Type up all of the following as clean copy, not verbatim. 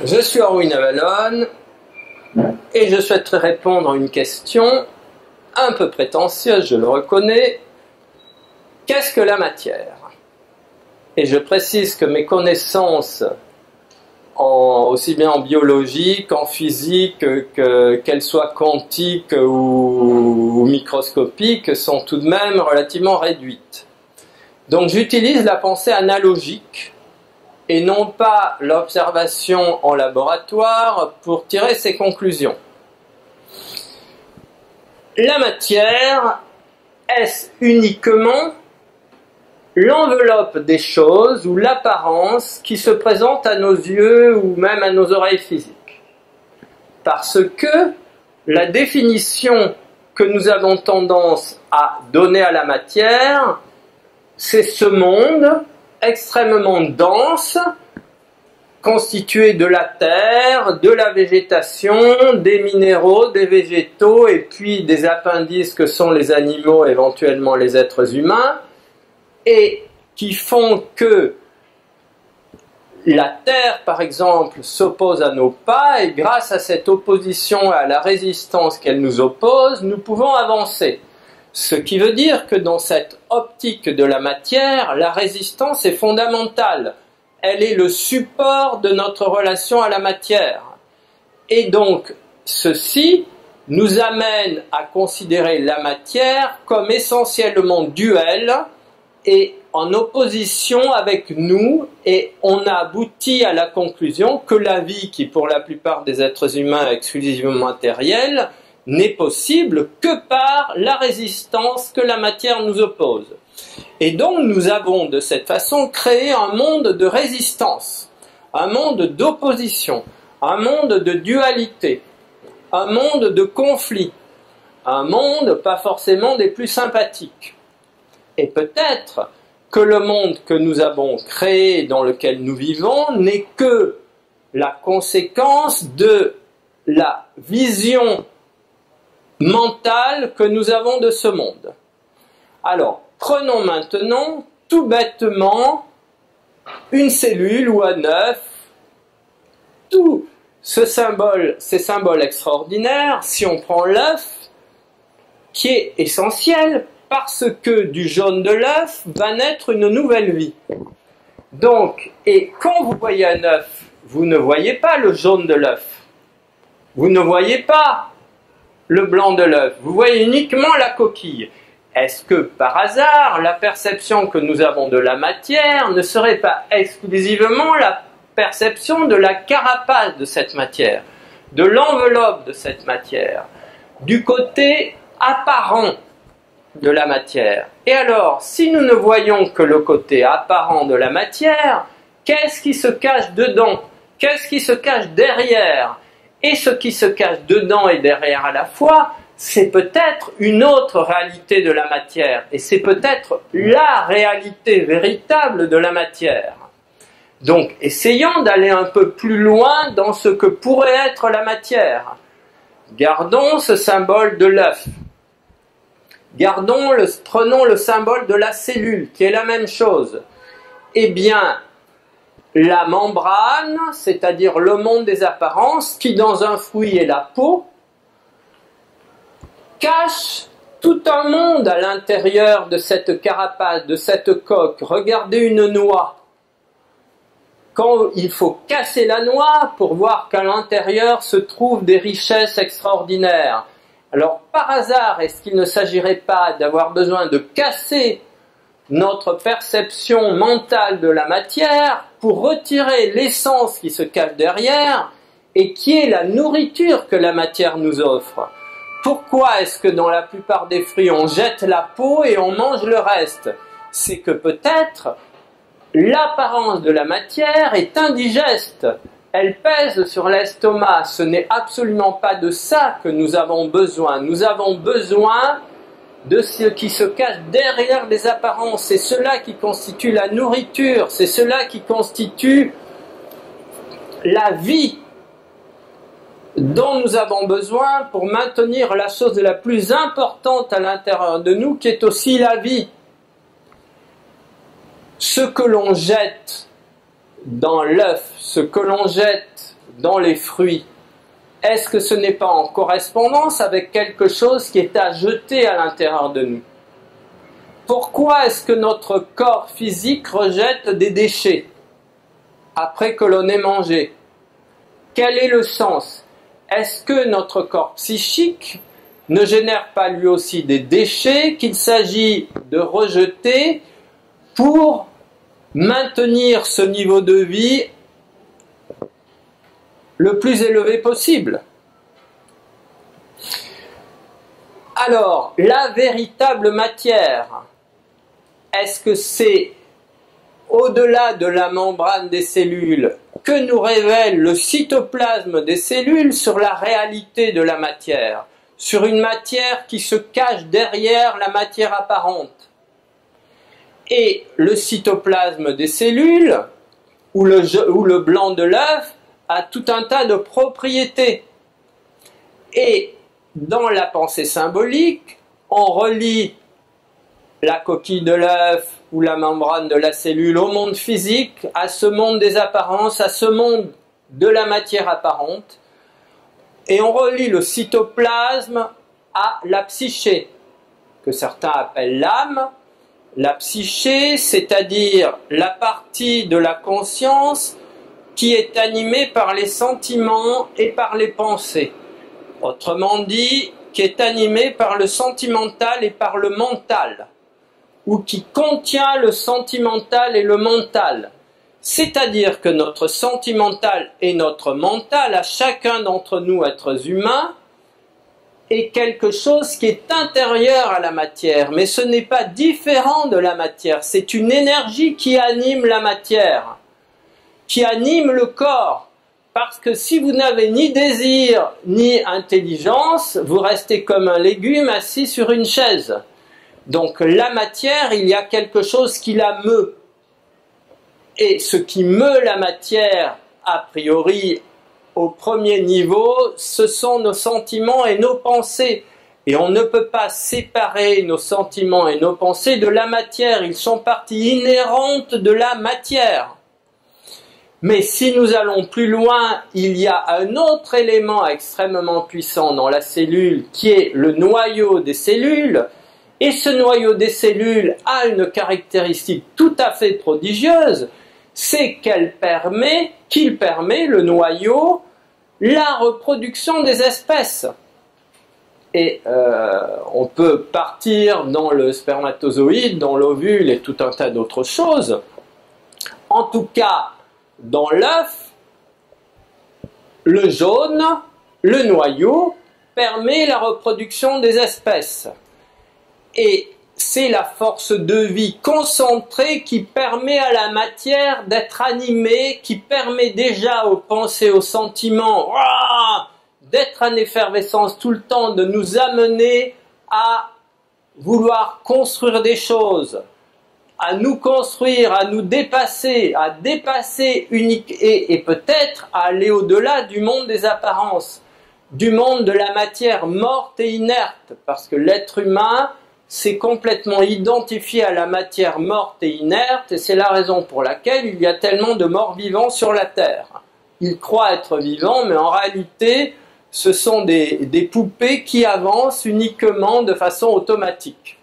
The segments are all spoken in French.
Je suis Henri Navalone et je souhaiterais répondre à une question un peu prétentieuse, je le reconnais. Qu'est-ce que la matière? Et je précise que mes connaissances, aussi bien en biologie qu'en physique, qu'elles soient quantiques ou microscopiques, sont tout de même relativement réduites. Donc j'utilise la pensée analogique et non pas l'observation en laboratoire pour tirer ses conclusions. La matière, est-ce uniquement l'enveloppe des choses ou l'apparence qui se présente à nos yeux ou même à nos oreilles physiques? Parce que la définition que nous avons tendance à donner à la matière, c'est ce monde extrêmement dense, constitué de la terre, de la végétation, des minéraux, des végétaux et puis des appendices que sont les animaux, éventuellement les êtres humains, et qui font que la terre, par exemple, s'oppose à nos pas, et grâce à cette opposition, à la résistance qu'elle nous oppose, nous pouvons avancer. Ce qui veut dire que dans cette optique de la matière, la résistance est fondamentale. Elle est le support de notre relation à la matière. Et donc, ceci nous amène à considérer la matière comme essentiellement duelle et en opposition avec nous, et on a abouti à la conclusion que la vie, qui pour la plupart des êtres humains est exclusivement matérielle, n'est possible que par la résistance que la matière nous oppose. Et donc nous avons de cette façon créé un monde de résistance, un monde d'opposition, un monde de dualité, un monde de conflit, un monde pas forcément des plus sympathiques. Et peut-être que le monde que nous avons créé, dans lequel nous vivons, n'est que la conséquence de la vision mentale que nous avons de ce monde. Alors, prenons maintenant, tout bêtement, une cellule ou un œuf, tout ces symboles extraordinaires, si on prend l'œuf, qui est essentiel, parce que du jaune de l'œuf va naître une nouvelle vie. Donc, et quand vous voyez un œuf, vous ne voyez pas le jaune de l'œuf, vous ne voyez pas le blanc de l'œuf, vous voyez uniquement la coquille. Est-ce que par hasard, la perception que nous avons de la matière ne serait pas exclusivement la perception de la carapace de cette matière, de l'enveloppe de cette matière, du côté apparent de la matière? Et alors, si nous ne voyons que le côté apparent de la matière, qu'est-ce qui se cache dedans? Qu'est-ce qui se cache derrière? Et ce qui se cache dedans et derrière à la fois, c'est peut-être une autre réalité de la matière, et c'est peut-être la réalité véritable de la matière. Donc, essayons d'aller un peu plus loin dans ce que pourrait être la matière. Gardons ce symbole de l'œuf. Prenons le symbole de la cellule, qui est la même chose. Eh bien, la membrane, c'est-à-dire le monde des apparences, qui dans un fruit est la peau, cache tout un monde à l'intérieur de cette carapace, de cette coque. Regardez une noix. Quand il faut casser la noix pour voir qu'à l'intérieur se trouvent des richesses extraordinaires. Alors, par hasard, est-ce qu'il ne s'agirait pas d'avoir besoin de casser notre perception mentale de la matière pour retirer l'essence qui se cache derrière et qui est la nourriture que la matière nous offre? Pourquoi est-ce que dans la plupart des fruits on jette la peau et on mange le reste? C'est que peut-être l'apparence de la matière est indigeste. Elle pèse sur l'estomac. Ce n'est absolument pas de ça que nous avons besoin. Nous avons besoin de ce qui se cache derrière les apparences. C'est cela qui constitue la nourriture. C'est cela qui constitue la vie dont nous avons besoin pour maintenir la chose la plus importante à l'intérieur de nous, qui est aussi la vie. Ce que l'on jette dans l'œuf, ce que l'on jette dans les fruits, est-ce que ce n'est pas en correspondance avec quelque chose qui est à jeter à l'intérieur de nous? Pourquoi est-ce que notre corps physique rejette des déchets après que l'on ait mangé? Quel est le sens? Est-ce que notre corps psychique ne génère pas lui aussi des déchets qu'il s'agit de rejeter pour maintenir ce niveau de vie le plus élevé possible? Alors, la véritable matière, est-ce que c'est au-delà de la membrane des cellules que nous révèle le cytoplasme des cellules sur la réalité de la matière, sur une matière qui se cache derrière la matière apparente? Et le cytoplasme des cellules, ou le blanc de l'œuf, a tout un tas de propriétés. Et dans la pensée symbolique, on relie la coquille de l'œuf ou la membrane de la cellule au monde physique, à ce monde des apparences, à ce monde de la matière apparente, et on relie le cytoplasme à la psyché, que certains appellent l'âme. La psyché, c'est-à-dire la partie de la conscience qui est animée par les sentiments et par les pensées. Autrement dit, qui est animée par le sentimental et par le mental, ou qui contient le sentimental et le mental. C'est-à-dire que notre sentimental et notre mental, à chacun d'entre nous, êtres humains, est quelque chose qui est intérieur à la matière, mais ce n'est pas différent de la matière, c'est une énergie qui anime la matière, qui anime le corps, parce que si vous n'avez ni désir ni intelligence, vous restez comme un légume assis sur une chaise. Donc la matière, il y a quelque chose qui la meut. Et ce qui meut la matière, a priori, au premier niveau, ce sont nos sentiments et nos pensées. Et on ne peut pas séparer nos sentiments et nos pensées de la matière. Ils sont partie inhérente de la matière. Mais si nous allons plus loin, il y a un autre élément extrêmement puissant dans la cellule, qui est le noyau des cellules. Et ce noyau des cellules a une caractéristique tout à fait prodigieuse, c'est qu'il permet, le noyau, la reproduction des espèces. Et on peut partir dans le spermatozoïde, dans l'ovule et tout un tas d'autres choses. En tout cas, dans l'œuf, le jaune, le noyau, permet la reproduction des espèces. Et c'est la force de vie concentrée qui permet à la matière d'être animée, qui permet déjà aux pensées, aux sentiments, d'être en effervescence tout le temps, de nous amener à vouloir construire des choses, à nous construire, à nous dépasser, à dépasser unique et peut-être à aller au-delà du monde des apparences, du monde de la matière morte et inerte, parce que l'être humain s'est complètement identifié à la matière morte et inerte, et c'est la raison pour laquelle il y a tellement de morts vivants sur la Terre. Ils croient être vivants, mais en réalité, ce sont des poupées qui avancent uniquement de façon automatique.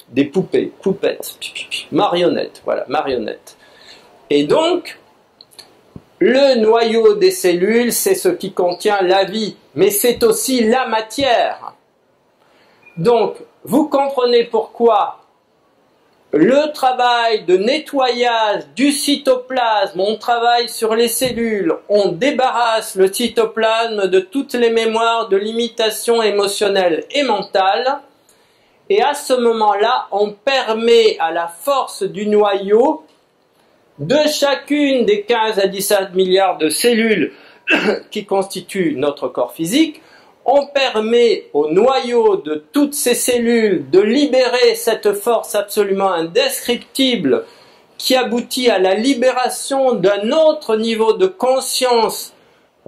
Des poupées, poupettes, marionnettes, voilà, marionnettes. Et donc, le noyau des cellules, c'est ce qui contient la vie, mais c'est aussi la matière. Donc, vous comprenez pourquoi le travail de nettoyage du cytoplasme, on travaille sur les cellules, on débarrasse le cytoplasme de toutes les mémoires de limitation émotionnelle et mentale, et à ce moment-là, on permet à la force du noyau de chacune des 15 à 17 milliards de cellules qui constituent notre corps physique, on permet au noyau de toutes ces cellules de libérer cette force absolument indescriptible qui aboutit à la libération d'un autre niveau de conscience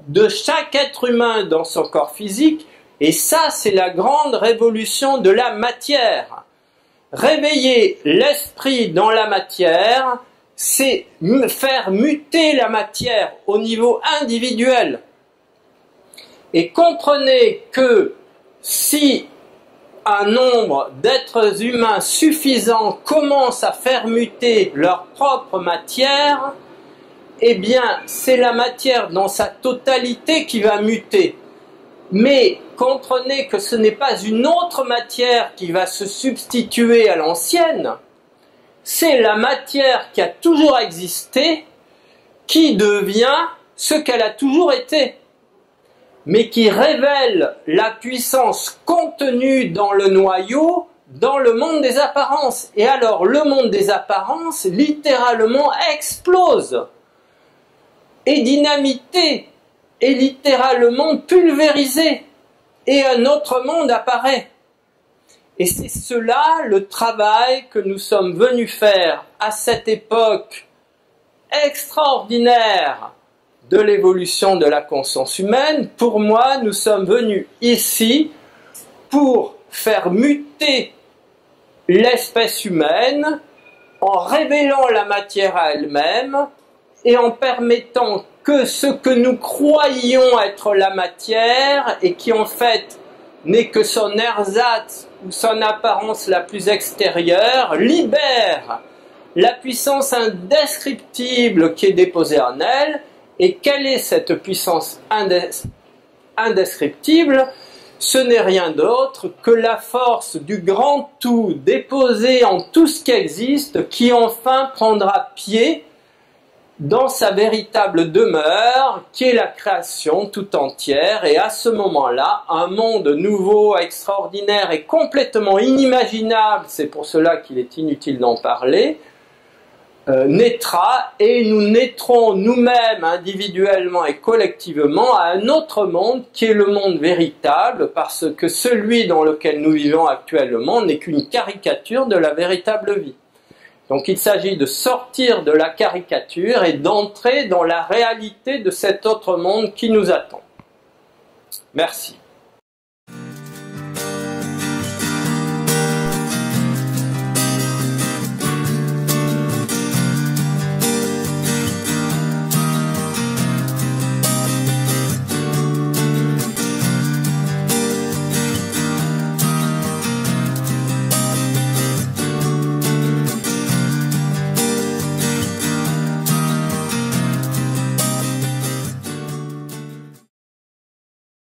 de chaque être humain dans son corps physique, et ça, c'est la grande révolution de la matière. Réveiller l'esprit dans la matière, c'est faire muter la matière au niveau individuel. Et comprenez que si un nombre d'êtres humains suffisant commence à faire muter leur propre matière, eh bien, c'est la matière dans sa totalité qui va muter. Mais comprenez que ce n'est pas une autre matière qui va se substituer à l'ancienne, c'est la matière qui a toujours existé qui devient ce qu'elle a toujours été, mais qui révèle la puissance contenue dans le noyau, dans le monde des apparences. Et alors le monde des apparences littéralement explose, est dynamité, est littéralement pulvérisé, et un autre monde apparaît. Et c'est cela le travail que nous sommes venus faire à cette époque extraordinaire de l'évolution de la conscience humaine. Pour moi, nous sommes venus ici pour faire muter l'espèce humaine en révélant la matière à elle-même et en permettant que ce que nous croyions être la matière et qui en fait n'est que son ersatz ou son apparence la plus extérieure, libère la puissance indescriptible qui est déposée en elle. Et quelle est cette puissance indescriptible? Ce n'est rien d'autre que la force du grand tout déposé en tout ce qui existe, qui enfin prendra pied dans sa véritable demeure, qui est la création tout entière. Et à ce moment-là, un monde nouveau, extraordinaire et complètement inimaginable, c'est pour cela qu'il est inutile d'en parler, naîtra, et nous naîtrons nous-mêmes individuellement et collectivement à un autre monde qui est le monde véritable, parce que celui dans lequel nous vivons actuellement n'est qu'une caricature de la véritable vie. Donc il s'agit de sortir de la caricature et d'entrer dans la réalité de cet autre monde qui nous attend. Merci.